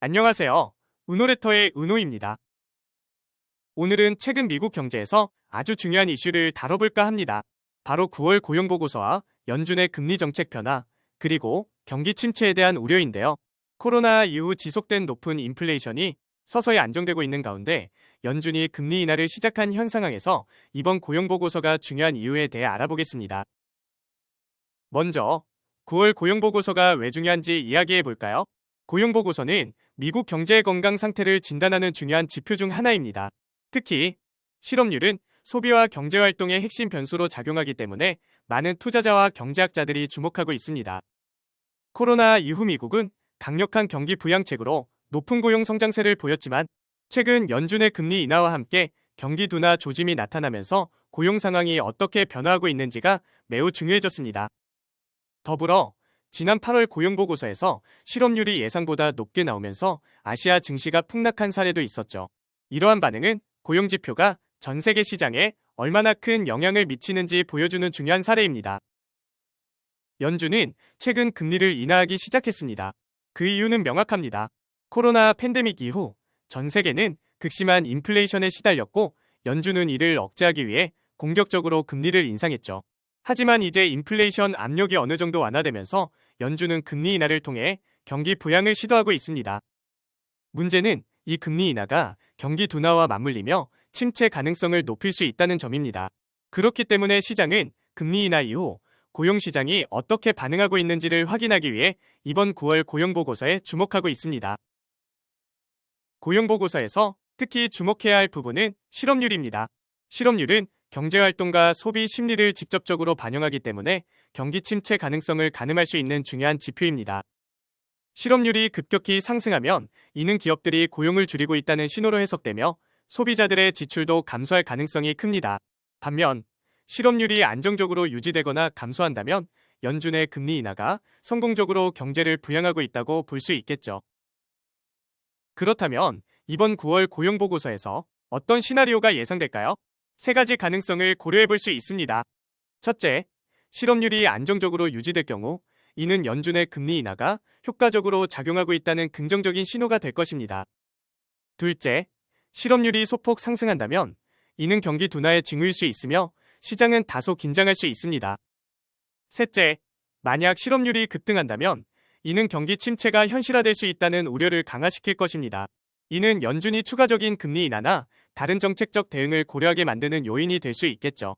안녕하세요. 우노레터의 은호입니다. 오늘은 최근 미국 경제에서 아주 중요한 이슈를 다뤄볼까 합니다. 바로 9월 고용보고서와 연준의 금리 정책 변화, 그리고 경기 침체에 대한 우려인데요. 코로나 이후 지속된 높은 인플레이션이 서서히 안정되고 있는 가운데 연준이 금리 인하를 시작한 현 상황에서 이번 고용보고서가 중요한 이유에 대해 알아보겠습니다. 먼저 9월 고용보고서가 왜 중요한지 이야기해볼까요? 고용보고서는 미국 경제의 건강 상태를 진단하는 중요한 지표 중 하나입니다. 특히 실업률은 소비와 경제활동의 핵심 변수로 작용하기 때문에 많은 투자자와 경제학자들이 주목하고 있습니다. 코로나 이후 미국은 강력한 경기 부양책으로 높은 고용 성장세를 보였지만 최근 연준의 금리 인하와 함께 경기 둔화 조짐이 나타나면서 고용 상황이 어떻게 변화하고 있는지가 매우 중요해졌습니다. 더불어 지난 8월 고용보고서에서 실업률이 예상보다 높게 나오면서 아시아 증시가 폭락한 사례도 있었죠. 이러한 반응은 고용지표가 전 세계 시장에 얼마나 큰 영향을 미치는지 보여주는 중요한 사례입니다. 연준은 최근 금리를 인하하기 시작했습니다. 그 이유는 명확합니다. 코로나 팬데믹 이후 전 세계는 극심한 인플레이션에 시달렸고 연준은 이를 억제하기 위해 공격적으로 금리를 인상했죠. 하지만 이제 인플레이션 압력이 어느 정도 완화되면서 연준은 금리 인하를 통해 경기 부양을 시도하고 있습니다. 문제는 이 금리 인하가 경기 둔화와 맞물리며 침체 가능성을 높일 수 있다는 점입니다. 그렇기 때문에 시장은 금리 인하 이후 고용시장이 어떻게 반응하고 있는지를 확인하기 위해 이번 9월 고용보고서에 주목하고 있습니다. 고용보고서에서 특히 주목해야 할 부분은 실업률입니다. 실업률은 경제활동과 소비 심리를 직접적으로 반영하기 때문에 경기 침체 가능성을 가늠할 수 있는 중요한 지표입니다. 실업률이 급격히 상승하면 이는 기업들이 고용을 줄이고 있다는 신호로 해석되며 소비자들의 지출도 감소할 가능성이 큽니다. 반면 실업률이 안정적으로 유지되거나 감소한다면 연준의 금리 인하가 성공적으로 경제를 부양하고 있다고 볼 수 있겠죠. 그렇다면 이번 9월 고용보고서에서 어떤 시나리오가 예상될까요? 세 가지 가능성을 고려해 볼 수 있습니다. 첫째, 실업률이 안정적으로 유지될 경우 이는 연준의 금리 인하가 효과적으로 작용하고 있다는 긍정적인 신호가 될 것입니다. 둘째, 실업률이 소폭 상승한다면 이는 경기 둔화의 징후일 수 있으며 시장은 다소 긴장할 수 있습니다. 셋째, 만약 실업률이 급등한다면 이는 경기 침체가 현실화될 수 있다는 우려를 강화시킬 것입니다. 이는 연준이 추가적인 금리 인하나 다른 정책적 대응을 고려하게 만드는 요인이 될 수 있겠죠.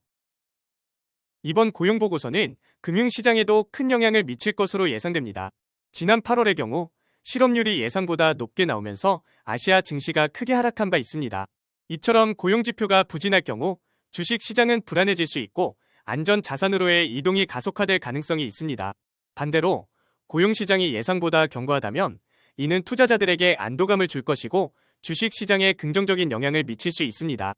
이번 고용보고서는 금융시장에도 큰 영향을 미칠 것으로 예상됩니다. 지난 8월의 경우 실업률이 예상보다 높게 나오면서 아시아 증시가 크게 하락한 바 있습니다. 이처럼 고용지표가 부진할 경우 주식시장은 불안해질 수 있고 안전 자산으로의 이동이 가속화될 가능성이 있습니다. 반대로 고용시장이 예상보다 견고하다면 이는 투자자들에게 안도감을 줄 것이고 주식시장에 긍정적인 영향을 미칠 수 있습니다.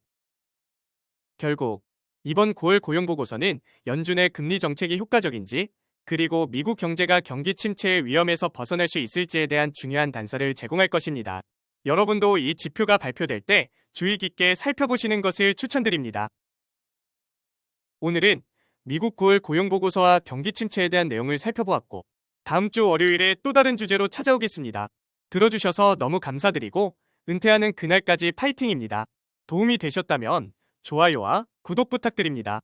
결국 이번 9월 고용보고서는 연준의 금리 정책이 효과적인지 그리고 미국 경제가 경기 침체의 위험에서 벗어날 수 있을지에 대한 중요한 단서를 제공할 것입니다. 여러분도 이 지표가 발표될 때 주의 깊게 살펴보시는 것을 추천드립니다. 오늘은 미국 9월 고용보고서와 경기 침체에 대한 내용을 살펴보았고 다음 주 월요일에 또 다른 주제로 찾아오겠습니다. 들어주셔서 너무 감사드리고 은퇴하는 그날까지 파이팅입니다. 도움이 되셨다면 좋아요와 구독 부탁드립니다.